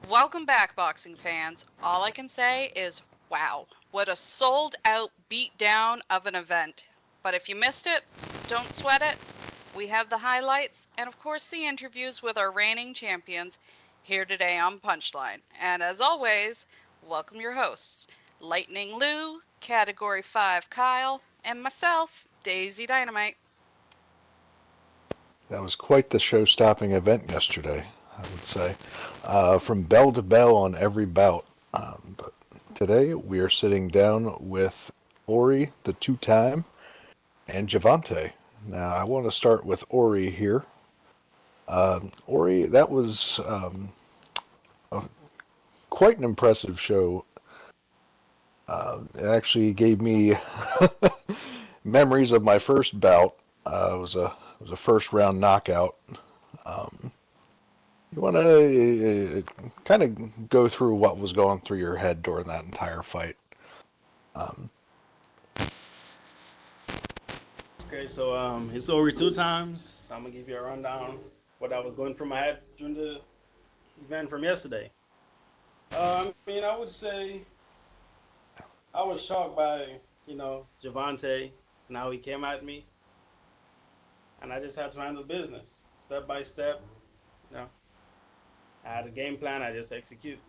Welcome back, boxing fans. All I can say is wow, what a sold out beatdown of an event. But if you missed it, don't sweat it. We have the highlights and, of course, the interviews with our reigning champions here today on Punchline. And as always, welcome your hosts Lightning Lou, Category 5 Kyle, and myself, Daisy Dynamite. That was quite the show-stopping event yesterday, I would say. From bell to bell on every bout. But today we are sitting down with Ori, the two-time, and Javante. Now I want to start with Ori here. Ori, that was a, quite an impressive show. It actually gave me memories of my first bout. It was a first round knockout. Um, You want to kind of go through what was going through your head during that entire fight. Um, Okay, so it's over 2 times. I'm gonna give you a rundown what I was going through my head during the event from yesterday. I mean, I would say I was shocked by Javante and how he came at me, and I just had to handle business step by step. You know, I had a game plan. I just execute.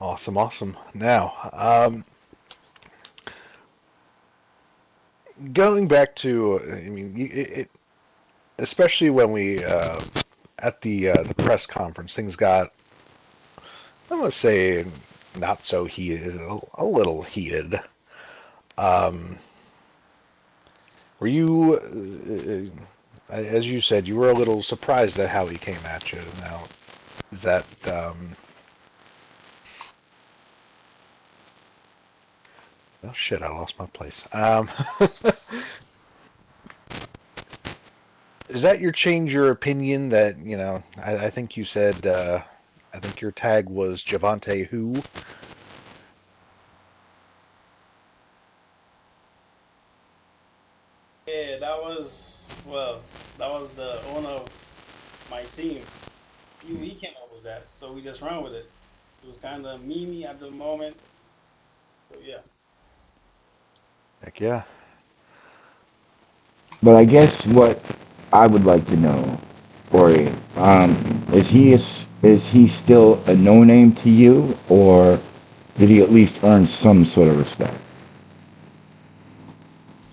awesome, awesome. Now, going back to, I mean, especially when we at the press conference, things got, I'm gonna say, not so heated, a little heated. Um, were you, as you said, you were a little surprised at how he came at you. Now, is that oh shit, I lost my place. Is that your change your opinion that, I think you said, I think your tag was Javante who? Yeah, that was the owner of my team. He came up with that, so we just ran with it. It was kind of memey at the moment, so yeah. Heck yeah. But I guess what I would like to know, Ori, is he still a no name to you, or did he at least earn some sort of respect?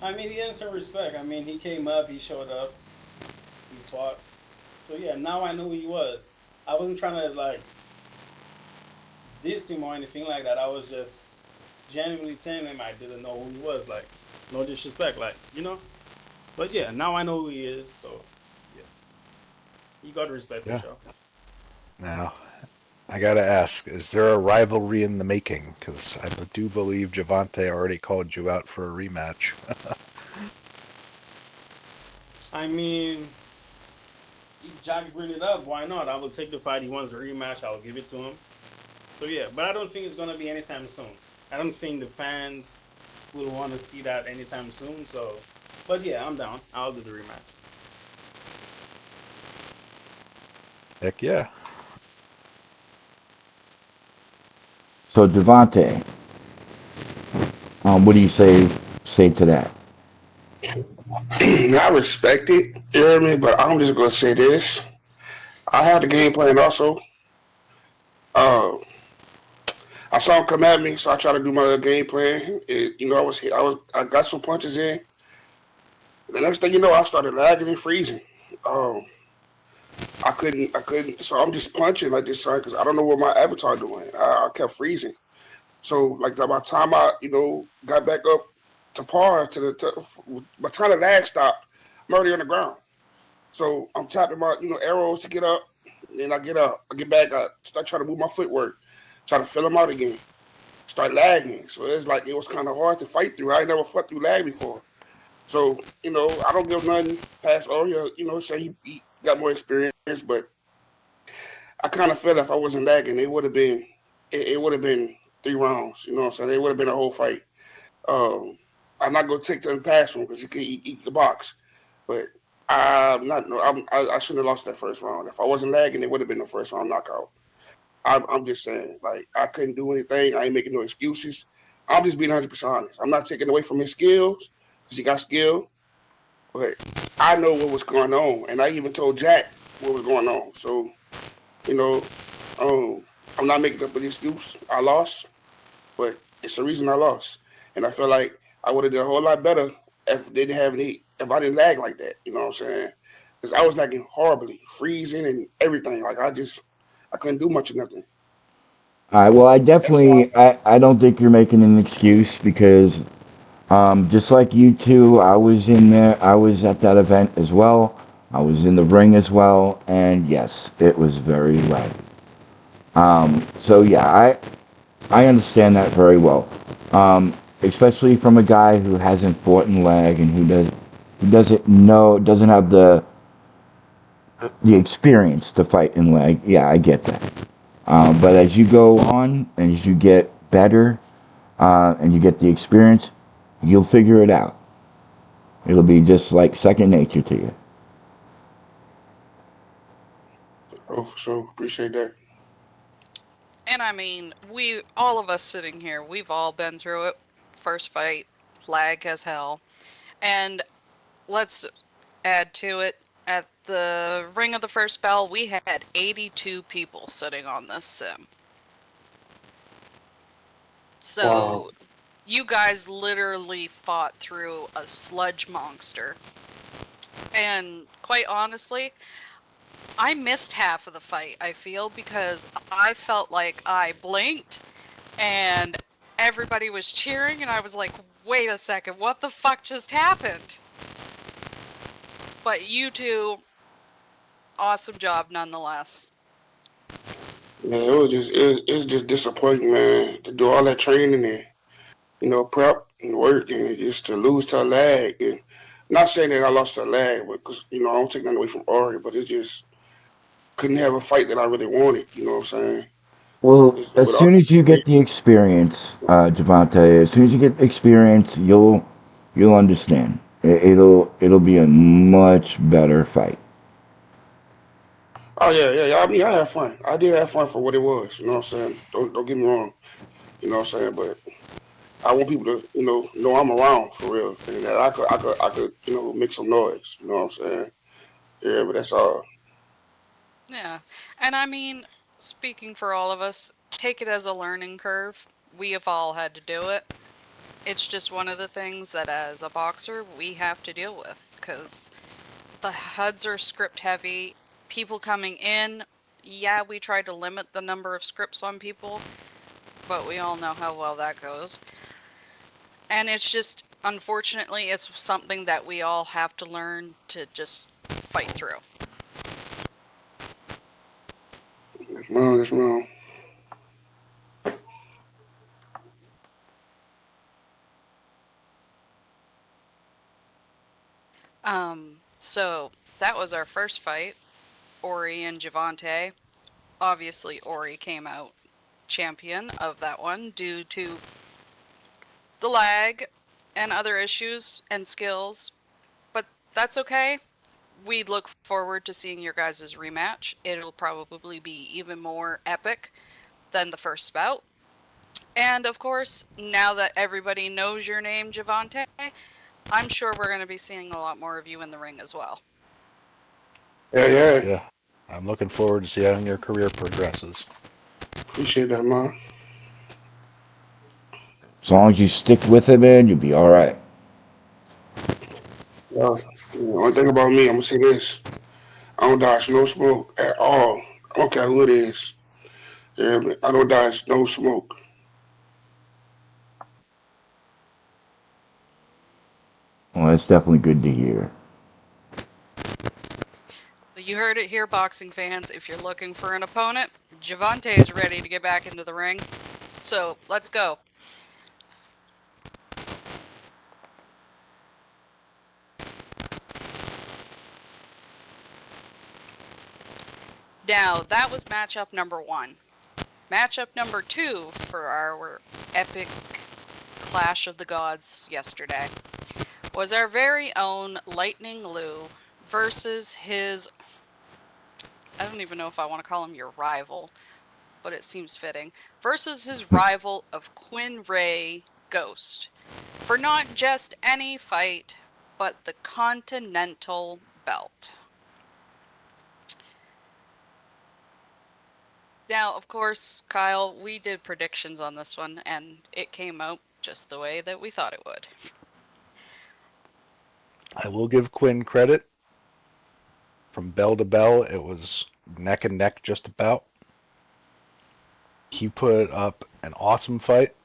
I mean, he earned some respect. I mean, he came up, he showed up, we fought. So yeah, now I know who he was. I wasn't trying to like diss him or anything like that. I was just genuinely telling him I didn't know who he was. Like, no disrespect, like. But yeah, now I know who he is. So yeah, he got respect for Yeah. sure. Now, I gotta ask, is there a rivalry in the making? Because I do believe Javante already called you out for a rematch. I mean, if Jack bring it up, why not? I will take the fight. He wants a rematch. I will give it to him. So yeah, but I don't think it's gonna be anytime soon. I don't think the fans will want to see that anytime soon. So, but yeah, I'm down. I'll do the rematch. Heck yeah. So Devontae, what do you say to that? I respect it, you know what I mean? But I'm just gonna say this. I had the game plan also. Uh, I saw him come at me, so I tried to do my game plan. I got some punches in. The next thing you know, I started lagging and freezing. Um, I couldn't. So I'm just punching like this, because I don't know what my avatar doing. I kept freezing. So like by the time I, got back up to par by the time the lag stopped, I'm already on the ground. So I'm tapping my, arrows to get up. Then I get up. I get back. I start trying to move my footwork. Try to fill them out again. Start lagging. So it's like it was kind of hard to fight through. I ain't never fought through lag before. So, I don't give nothing past Orie. Say he got more experience, but I kind of felt if I wasn't lagging, it would have been 3 rounds. You know what I'm saying? It would have been a whole fight. Um, I'm not gonna take them past him because he can box, but I'm not. No, I shouldn't have lost that first round. If I wasn't lagging, it would have been the first round knockout. I'm just saying, like I couldn't do anything. I ain't making no excuses. I'm just being 100% honest. I'm not taking away from his skills because he got skill, but I know what was going on, and I even told Jack what was going on. So you know, um, I'm not making up an excuse. I lost, but it's the reason I lost, and I feel like I would have done a whole lot better if they didn't have any. If I didn't lag like that, you know what I'm saying? Because I was lagging horribly, freezing and everything. Like I couldn't do much of nothing. All right. Well, That's why. I don't think you're making an excuse because just like you two, I was in there. I was at that event as well. I was in the ring as well, and yes, it was very laggy. So yeah, I understand that very well. Especially from a guy who hasn't fought in lag and who doesn't have the experience to fight in lag. Yeah, I get that. But as you go on and as you get better and you get the experience, you'll figure it out. It'll be just like second nature to you. Oh, for sure. Appreciate that. And I mean, all of us sitting here, we've all been through it. First fight, lag as hell. And let's add to it, at the ring of the first bell, we had 82 people sitting on this sim. Wow. So you guys literally fought through a sludge monster. And quite honestly, I missed half of the fight, I feel, because I felt like I blinked and everybody was cheering, and I was like, wait a second, what the fuck just happened? But you two, awesome job nonetheless. Man, it was just disappointing, man, to do all that training and prep and work and just to lose to a lag. And not saying that I lost to a lag, because I don't take nothing away from Ori, but it just couldn't have a fight that I really wanted. You know what I'm saying? Well, It's as with all soon as you get the experience, Javante, as soon as you get experience, you'll understand. It'll be a much better fight. Oh yeah. I mean, I had fun. I did have fun for what it was. You know what I'm saying? Don't get me wrong. You know what I'm saying? But I want people to know I'm around for real and that I could make some noise. You know what I'm saying? Yeah, but that's all. Yeah. And I mean, speaking for all of us, take it as a learning curve. We have all had to do it. It's just one of the things that as a boxer we have to deal with, because the HUDs are script heavy. People coming in, yeah, we try to limit the number of scripts on people, but we all know how well that goes. And it's just, unfortunately, it's something that we all have to learn to just fight through. That's wrong. That's wrong. So that was our first fight, Ori and Jovanta. Obviously, Ori came out champion of that one due to the lag and other issues and skills, but that's okay. We look forward to seeing your guys' rematch. It'll probably be even more epic than the first bout. And of course, now that everybody knows your name, Jovanta, I'm sure we're going to be seeing a lot more of you in the ring as well. Yeah, yeah. Yeah, I'm looking forward to seeing your career progresses. Appreciate that, man. As long as you stick with it, man, you'll be all right. Yeah. One thing about me, I'm gonna say this: I don't dodge no smoke at all. I don't care who it is. Yeah, man, I don't dodge no smoke. Well, that's definitely good to hear. You heard it here, boxing fans. If you're looking for an opponent, Jovanta is ready to get back into the ring. So let's go. Now, that was matchup number one. Matchup number two for our epic Clash of the Gods yesterday was our very own Lightning Lou versus his, I don't even know if I want to call him your rival, but it seems fitting, versus his rival of Quinn Ray Ghost, for not just any fight, but the Continental Belt. Now, of course, Kyle, we did predictions on this one, and it came out just the way that we thought it would. I will give Quinn credit. From bell to bell, it was neck and neck just about. He put up an awesome fight.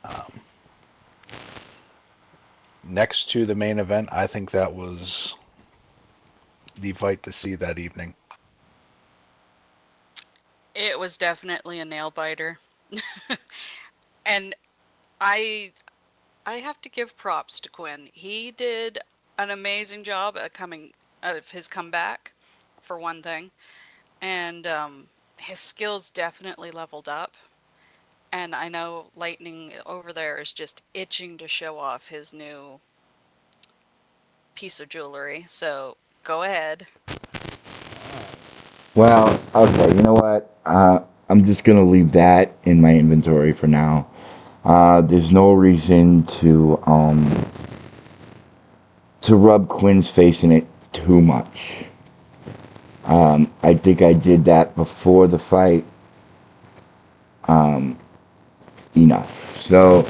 Um, Next to the main event, I think that was the fight to see that evening. It was definitely a nail biter. And I I have to give props to Quinn. He did an amazing job at coming of his comeback, for one thing, and his skills definitely leveled up. And I know Lightning over there is just itching to show off his new piece of jewelry. So go ahead. Well, okay, you know what? I'm just gonna leave that in my inventory for now. There's no reason to rub Quinn's face in it too much. I think I did that before the fight. Enough. So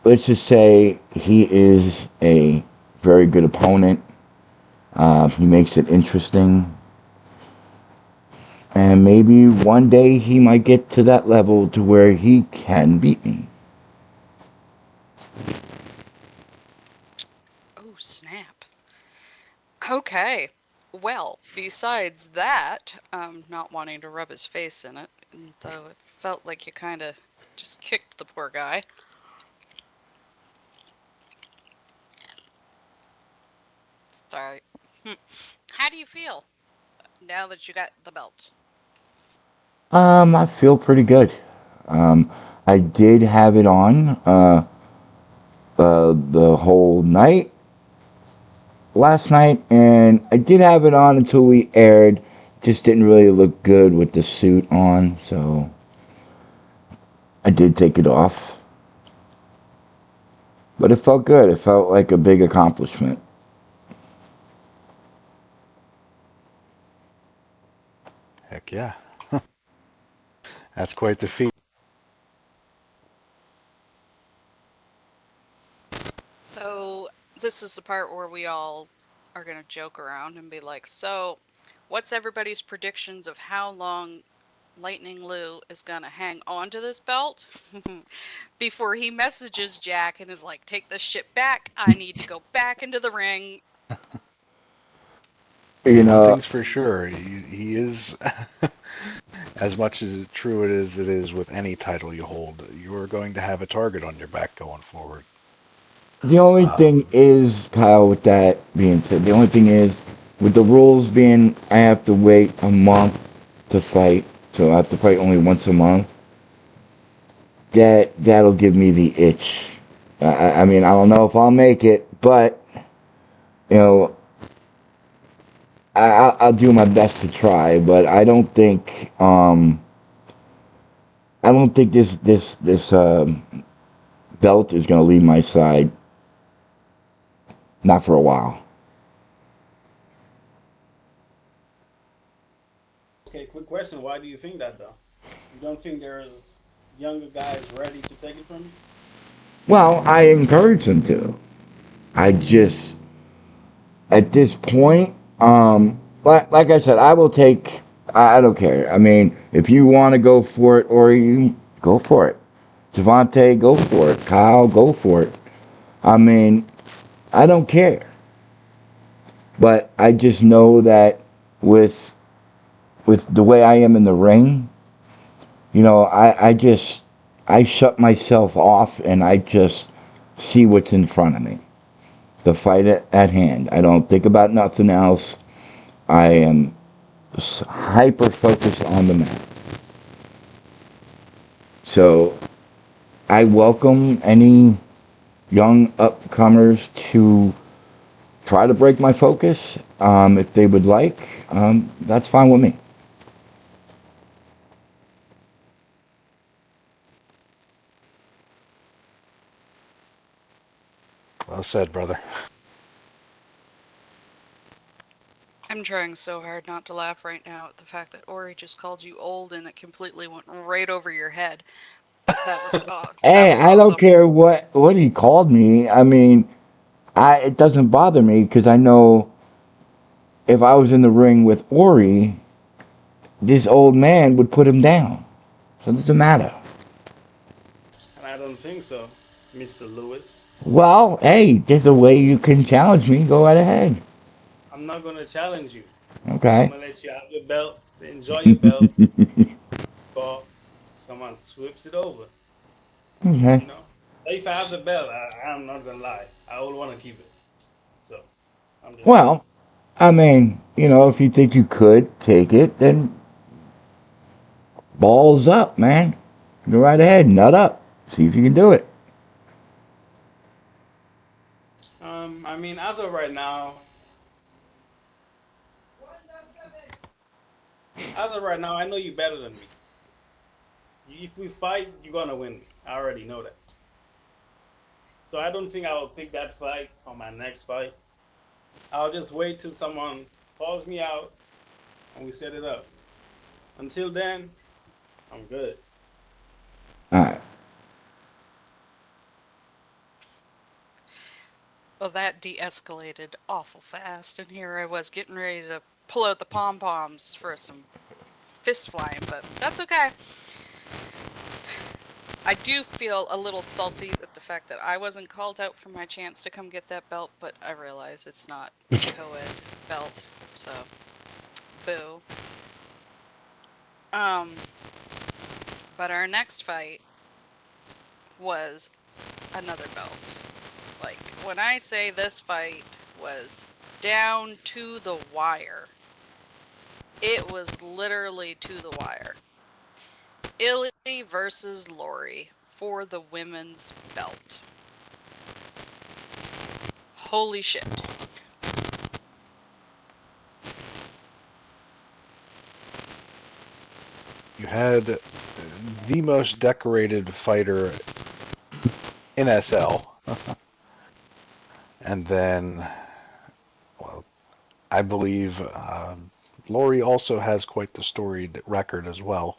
let's just say he is a very good opponent. He makes it interesting. And maybe one day he might get to that level to where he can beat me. Oh, snap. Okay. Well, besides that, not wanting to rub his face in it, though it felt like you kind of just kicked the poor guy. Sorry. How do you feel now that you got the belt? I feel pretty good. I did have it on the whole night last night, and I did have it on until we aired. Just didn't really look good with the suit on, so I did take it off. But it felt good. It felt like a big accomplishment. Heck yeah. That's quite the feat. So, this is the part where we all are going to joke around and be like, so, what's everybody's predictions of how long Lightning Lou is going to hang on to this belt before he messages Jack and is like, take this shit back. I need to go back into the ring. You One know, thing's for sure, he is, as much as true it is with any title you hold, you are going to have a target on your back going forward. the only thing Um, is, Kyle, with that being said, the only thing is, with the rules being I have to wait a month to fight, so I have to fight only once a month, that'll give me the itch. I mean, I don't know if I'll make it, but, you know, I'll do my best to try, but I don't think this belt is gonna leave my side, not for a while. Okay, quick question. Why do you think that though? You don't think there's younger guys ready to take it from you? Well, I encourage them to. I just, at this point, like I said, I will take. I don't care. I mean, if you want to go for it, or you go for it. Javante, go for it. Kyle, go for it. I mean, I don't care. But I just know that with with the way I am in the ring, you know, I shut myself off and I just see what's in front of me. The fight at hand. I don't think about nothing else. I am hyper focused on the mat. So I welcome any young upcomers to try to break my focus. If they would like, that's fine with me. Well said, brother. I'm trying so hard not to laugh right now at the fact that Ori just called you old and it completely went right over your head. That was Hey, I don't awesome. care what he called me. I mean, it doesn't bother me because I know if I was in the ring with Ori, this old man would put him down. So it doesn't matter. And I don't think so, Mr. Lewis. Well, hey, there's a way you can challenge me. Go right ahead. I'm not gonna challenge you. I'm Okay. gonna let you have your belt, enjoy your belt, but someone sweeps it over. Okay. You know, if I have the belt, I'm not gonna lie. I would want to keep it. So I'm just saying. Well, I mean, if you think you could take it, then balls up, man. Go right ahead, nut up. See if you can do it. I mean, as of right now, I know you better than me. If we fight, you're gonna win me. I already know that. So I don't think I will pick that fight on my next fight. I'll just wait till someone calls me out and we set it up. Until then, I'm good. All right. Well, that de-escalated awful fast, and here I was getting ready to pull out the pom-poms for some fist flying, but that's okay. I do feel a little salty at the fact that I wasn't called out for my chance to come get that belt, but I realize it's not a co-ed belt, so boo. Um, but our next fight was another belt. Like, when I say this fight was down to the wire, it was literally to the wire. Illy versus Lori for the women's belt. Holy shit. You had the most decorated fighter in SL, and then, well, I believe Lori also has quite the storied record as well.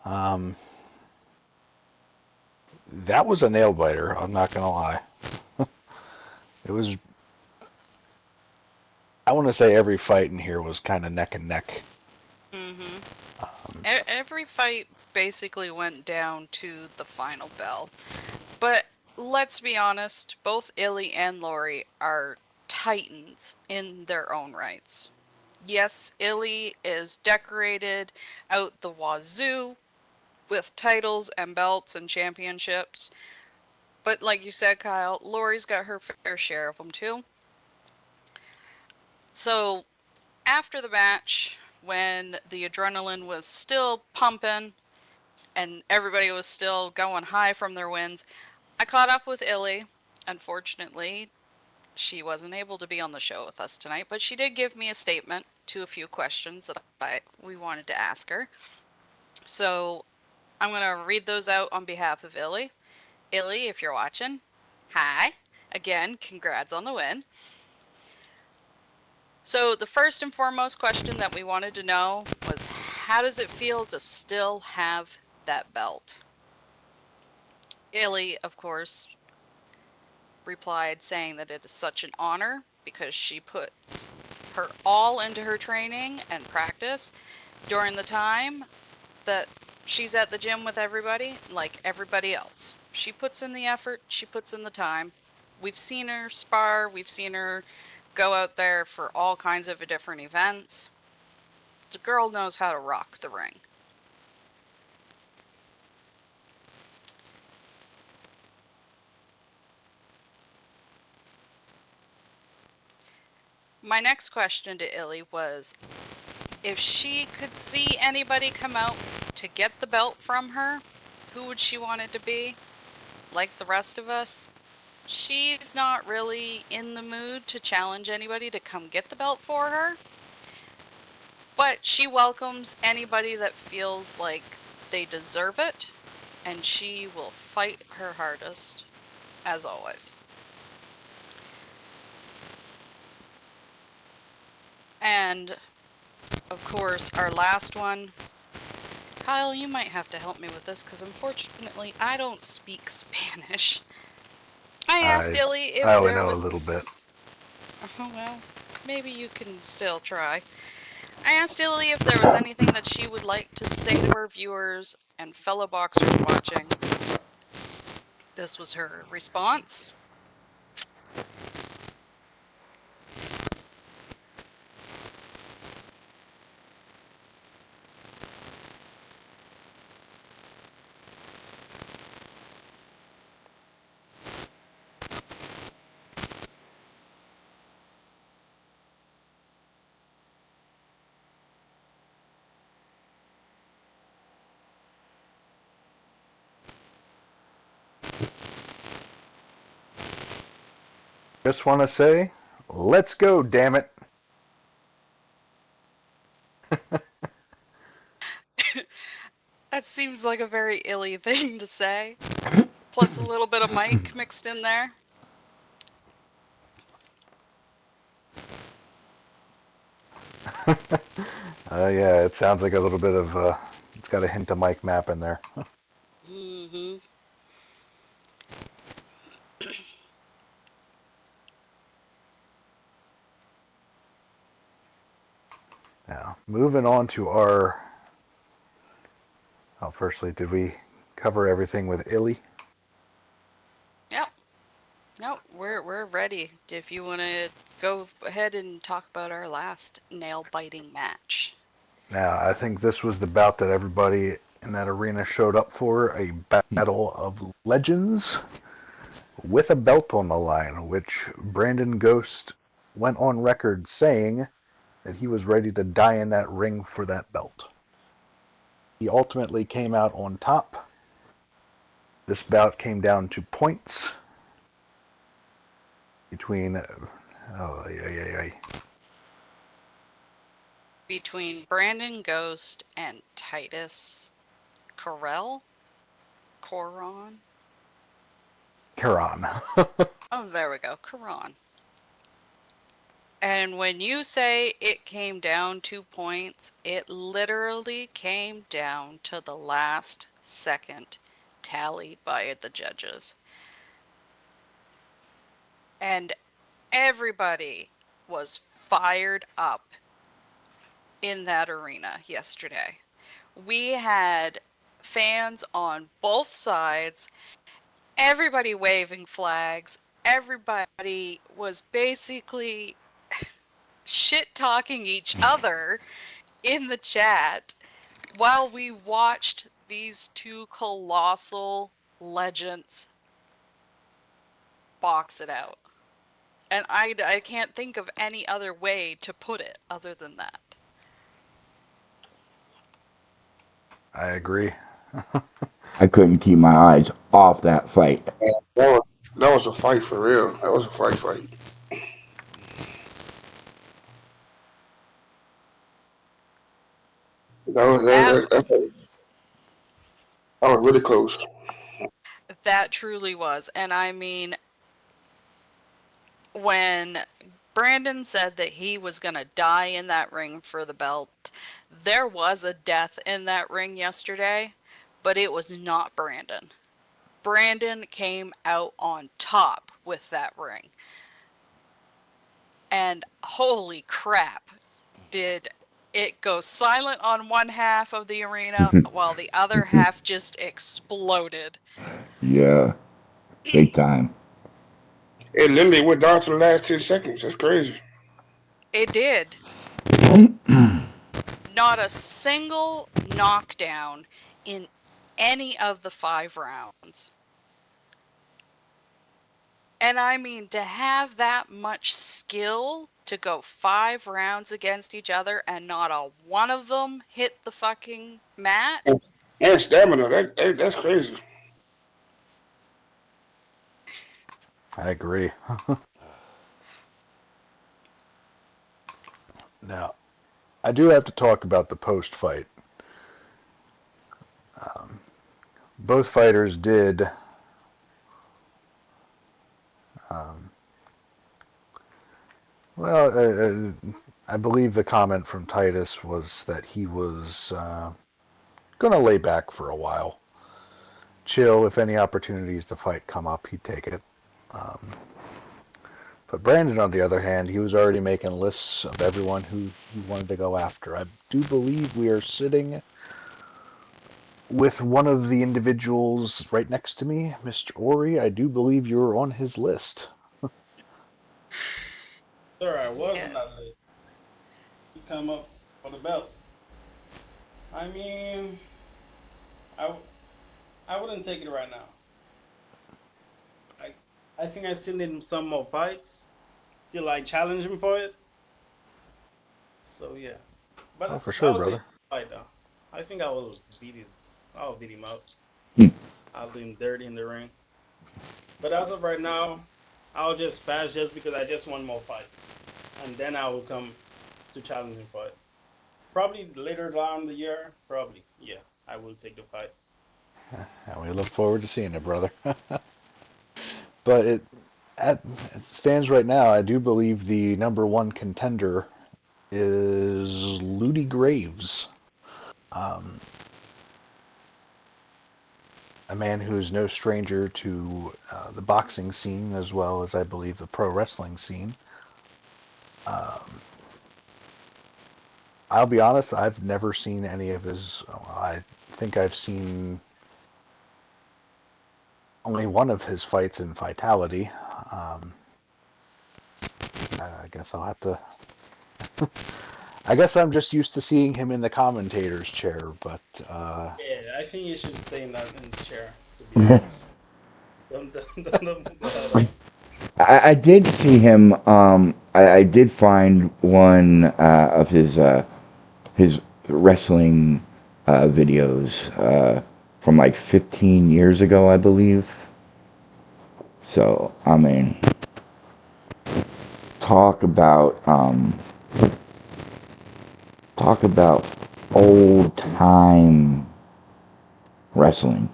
Um, that was a nail biter. I'm not gonna lie. It was. I want to say every fight in here was kind of neck and neck. Mm-hmm. Um, Every fight basically went down to the final bell. But let's be honest, both Illy and Lori are titans in their own rights. Yes, Illy is decorated out the wazoo with titles and belts and championships. But like you said, Kyle, Lori's got her fair share of them too. So after the match, when the adrenaline was still pumping and everybody was still going high from their wins, I caught up with Illy. Unfortunately, she wasn't able to be on the show with us tonight, but she did give me a statement to a few questions that we wanted to ask her. So I'm going to read those out on behalf of Illy. Illy, if you're watching, hi. Again, congrats on the win. So the first and foremost question that we wanted to know was, how does it feel to still have that belt? Illy, of course, replied saying that it is such an honor because she puts her all into her training and practice during the time that she's at the gym with everybody, like everybody else. She puts in the effort, she puts in the time. We've seen her spar, we've seen her go out there for all kinds of different events. The girl knows how to rock the ring. My next question to Illy was, if she could see anybody come out to get the belt from her, who would she want it to be? Like the rest of us? she's not really in the mood to challenge anybody to come get the belt for her. But she welcomes anybody that feels like they deserve it, and she will fight her hardest, as always. And, of course, our last one. Kyle, you might have to help me with this, because unfortunately I don't speak Spanish. I asked Illy if I only there know was... a little bit. Oh, well, maybe you can still try. I asked Illy if there was anything that she would like to say to her viewers and fellow boxers watching. This was her response. Just want to say, let's go, damn it. That seems like a very Illy thing to say. Plus a little bit of Mike mixed in there. Yeah, it sounds like a little bit of, it's got a hint of Mike Mapp in there. Mm-hmm. Now, moving on to our, oh, firstly, did we cover everything with Illy? Yep. Nope, we're ready. If you want to go ahead and talk about our last nail-biting match. Now, I think this was the bout that everybody in that arena showed up for, a battle of legends with a belt on the line, which Brandon Ghost went on record saying that he was ready to die in that ring for that belt. He ultimately came out on top. This bout came down to points between, Between Brandon Ghost and Titus Corell? Coron? Caron. Oh, there we go. Coron. And when you say it came down 2 points, it literally came down to the last second tally by the judges. And everybody was fired up in that arena yesterday. We had fans on both sides, everybody waving flags, everybody was basically shit talking each other in the chat while we watched these two colossal legends box it out. And I can't think of any other way to put it other than that. I agree. I couldn't keep my eyes off that fight. That was a fight for real. That was a fight. That That was really close. that truly was. And I mean, when Brandon said that he was going to die in that ring for the belt, there was a death in that ring yesterday, but it was not Brandon. Brandon came out on top with that ring. And holy crap, did it go silent on one half of the arena while the other half just exploded. Yeah, big time. It literally went down to the last 10 seconds. That's crazy. It did. Not a single knockdown in any of the 5 rounds. And I mean, to have that much skill to go 5 rounds against each other and not a one of them hit the fucking mat. And stamina. That's crazy. I agree. Now, I do have to talk about the post fight. Um, both fighters did. Um, well, I believe the comment from Titus was that he was going to lay back for a while. Chill. If any opportunities to fight come up, he'd take it. Um, but Brandon, on the other hand, he was already making lists of everyone who he wanted to go after. I do believe we are sitting with one of the individuals right next to me, Mr. Ori. I do believe you're on his list. Sir, I was on that Yes. list to come up for the belt. I mean, I, w- I wouldn't take it right now. I I think I still need some more fights. Still like challenge him for it. So yeah, Oh, but for sure, I'll take brother. the fight though. I think I will beat his. I'll beat him up. Hmm. I'll do him dirty in the ring. But as of right now, I'll just pass just because I just want more fights, and then I will come to challenge him for it. Probably later down the year. Probably, yeah, I will take the fight. And we look forward to seeing it, brother. But it stands right now. I do believe the number one contender is Ludi Graves, um, a man who is no stranger to the boxing scene as well as I believe the pro wrestling scene. Um, I'll be honest, I've never seen any of his. I think I've seen only one of his fights in Vitality. Um, I guess I'll have to. I guess I'm just used to seeing him in the commentator's chair, but Yeah, I think you should stay in the chair. To be honest, don't move the hell up. I did see him. I did find one of his wrestling videos from like 15 years ago, I believe. So I mean, talk about talk about old time wrestling.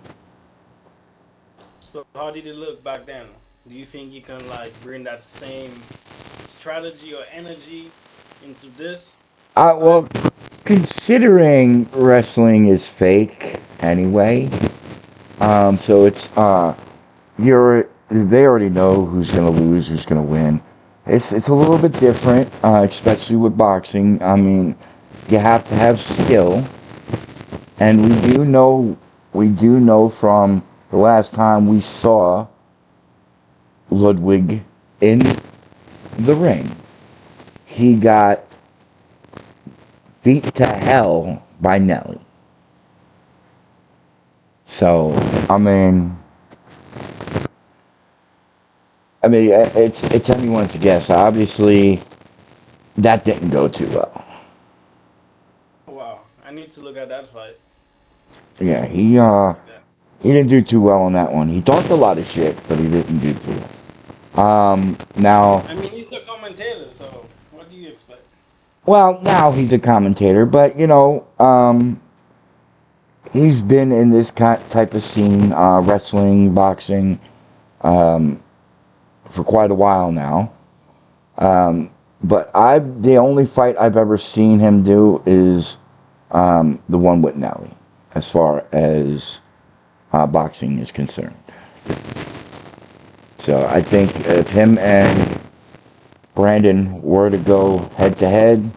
So how did it look back then? Do you think you can like bring that same strategy or energy into this Well, time? considering wrestling is fake anyway, so it's they already know who's gonna lose, who's gonna win. It's a little bit different, especially with boxing. I mean, you have to have skill, and we do know from the last time we saw Ludwig in the ring, he got beat to hell by Nelly. So I mean, it's anyone's guess. Obviously, that didn't go too well. Wow, I need to look at that fight. Yeah, Like that. he didn't do too well on that one. He talked a lot of shit, but he didn't do too well. Now, I mean, he's a commentator, so what do you expect? well, now he's a commentator, but he's been in this type of scene, wrestling, boxing, um, for quite a while now. Um, but the only fight I've ever seen him do is the one with Nelly, as far as boxing is concerned. So I think if him and Brandon were to go head to head,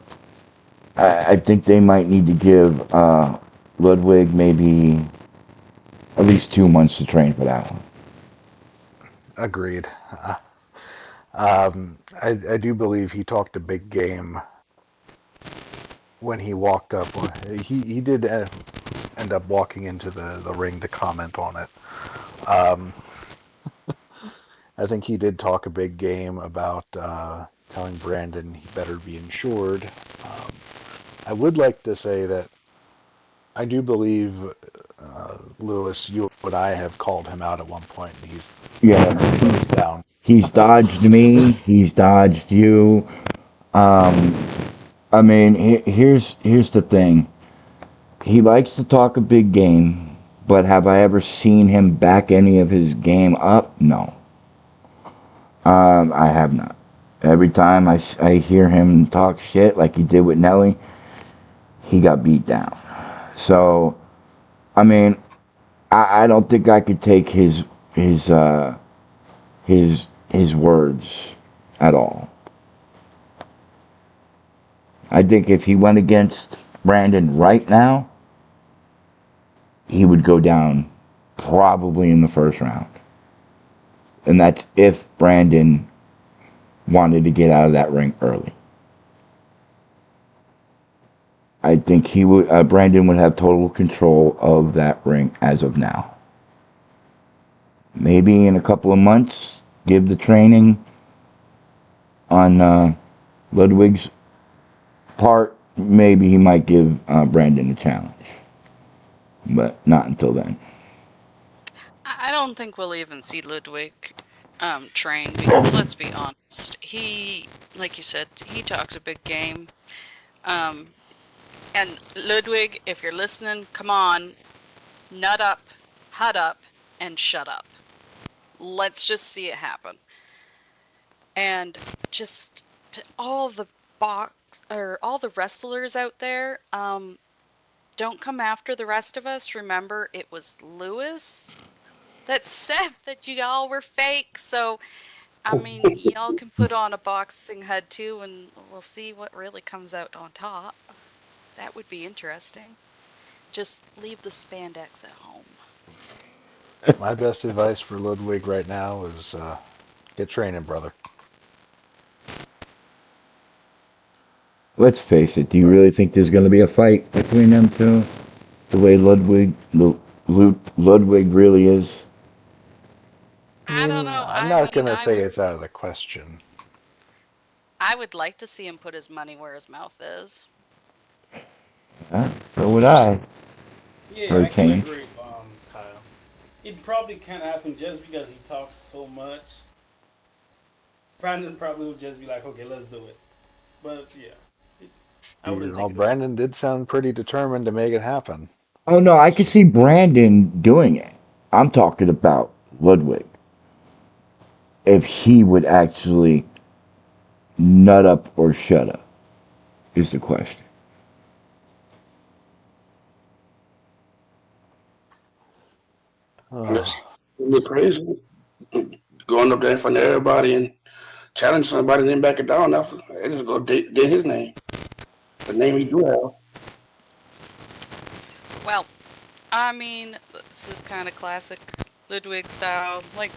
I think they might need to give Ludwig maybe at least 2 months to train for that one. agreed. I do believe he talked a big game when he walked up. He did end up walking into the ring to comment on it. Um, I think he did talk a big game about telling Brandon he better be insured. Um, I would like to say that I do believe Lewis, you and I have called him out at one point, and he's Yeah, turned those down. He's dodged me. He's dodged you. Um, I mean, here's the thing. He likes to talk a big game, but have I ever seen him back any of his game up? No. I have not. Every time I hear him talk shit like he did with Nelly, he got beat down. So, I mean, I don't think I could take his his words at all. I think if he went against Brandon right now, he would go down probably in the first round. And that's if Brandon wanted to get out of that ring early. I think he would. Brandon would have total control of that ring as of now. Maybe in a couple of months, give the training on Ludwig's part. Maybe he might give Brandon a challenge, but not until then. I don't think we'll even see Ludwig train because let's be honest, he, like you said, he talks a big game. And Ludwig, if you're listening, come on, nut up, hut up, and shut up. Let's just see it happen. And just to all the all the wrestlers out there, don't come after the rest of us. Remember, it was Lewis that said that you all were fake. So, I mean, y'all can put on a boxing head too, and we'll see what really comes out on top. That would be interesting. Just leave the spandex at home. My best advice for Ludwig right now is get training, brother. Let's face it. Do you really think there's going to be a fight between them two? The way Ludwig really is. I don't know. I'm I not mean, gonna say it's out of the question. I would like to see him put his money where his mouth is. So would I. Yeah, For a I can change. agree, Kyle. It probably can't happen just because he talks so much. Brandon probably would just be like, okay, let's do it. But yeah, I You wouldn't know, take it away. Brandon did sound pretty determined to make it happen. Oh no, I could see Brandon doing it. I'm talking about Ludwig. If he would actually nut up or shut up, is the question. And that's really crazy. Going up there in front of everybody and challenge somebody and then back it down after. They just go did his name. The name he do have. Well, I mean, this is kind of classic Ludwig style. Like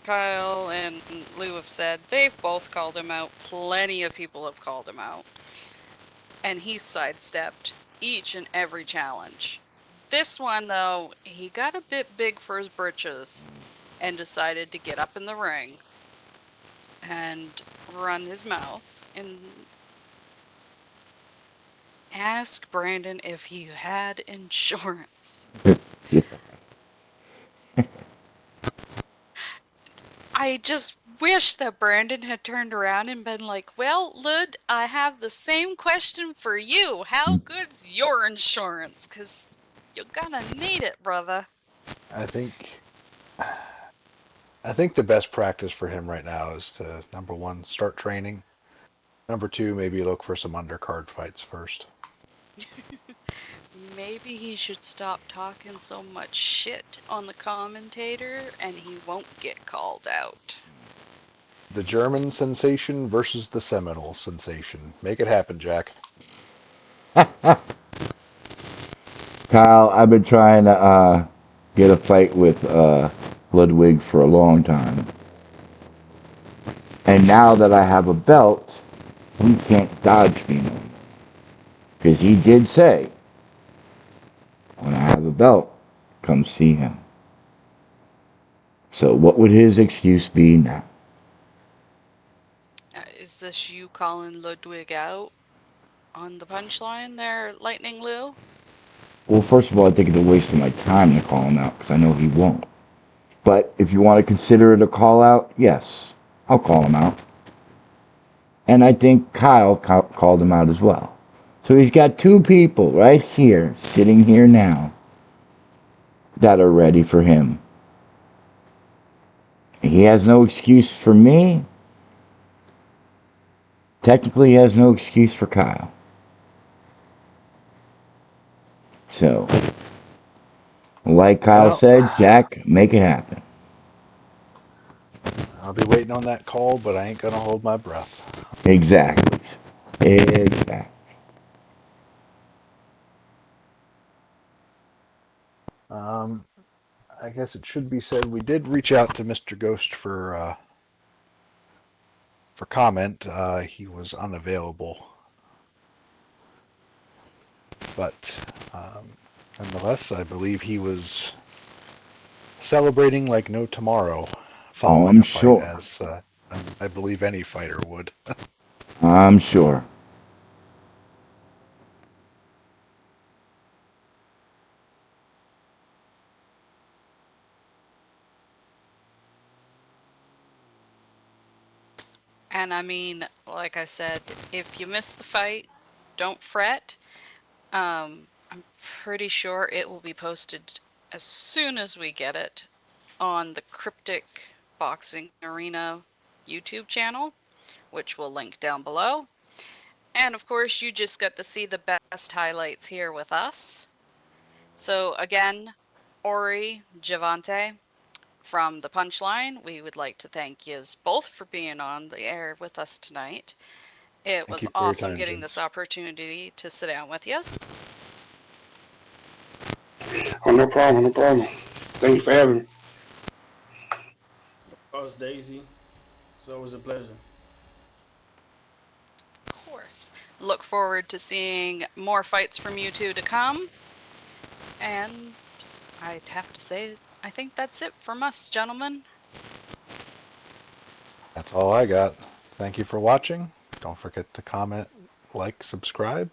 Kyle and Lou have said, they've both called him out. Plenty of people have called him out. And he's sidestepped each and every challenge. This one, though, he got a bit big for his britches and decided to get up in the ring and run his mouth and ask Brandon if he had insurance. Yeah. I just wish that Brandon had turned around and been like, well, Lud, I have the same question for you. How good's your insurance? Because you're gonna need it, brother. I think I think the best practice for him right now is to, number one, start training. Number two, maybe look for some undercard fights first. Maybe he should stop talking so much shit on the commentator and he won't get called out. The German sensation versus the Seminole sensation. Make it happen, Jack. Kyle, I've been trying to get a fight with Ludwig for a long time. And now that I have a belt, he can't dodge me no more. Because he did say, when I have a belt, come see him. So what would his excuse be now? Is this you calling Ludwig out on the punchline there, Lightning Lou? Well, first of all, I think it's a waste of my time to call him out because I know he won't. But if you want to consider it a call out, yes. I'll call him out. And I think Kyle called him out as well. So he's got two people right here, sitting here now, that are ready for him. He has no excuse for me. Technically, he has no excuse for Kyle. So, like Kyle Well, said, Jack, make it happen. I'll be waiting on that call, but I ain't gonna hold my breath. Exactly. Exactly. Um, I guess it should be said we did reach out to Mr. Ghost for comment. He was unavailable, but nonetheless, I believe he was celebrating like no tomorrow Oh, following I'm a fight, sure. as I believe any fighter would. I'm sure. And I mean, like I said, if you miss the fight, don't fret. I'm pretty sure it will be posted as soon as we get it on the Cryptic Boxing Arena YouTube channel, which we'll link down below. And of course, you just got to see the best highlights here with us. So again, Ori, Javante, from the Punchline, we would like to thank yous both for being on the air with us tonight. It Thank was you for your awesome time, getting this gents. opportunity to sit down with yous. Oh, no problem, no problem. Thank you for having me. Boss Daisy. It's always a pleasure. Of course. Look forward to seeing more fights from you two to come. And I'd have to say, I think that's it from us, gentlemen. That's all I got. Thank you for watching. Don't forget to comment, like, subscribe,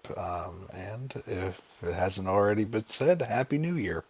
and if it hasn't already been said, Happy New Year.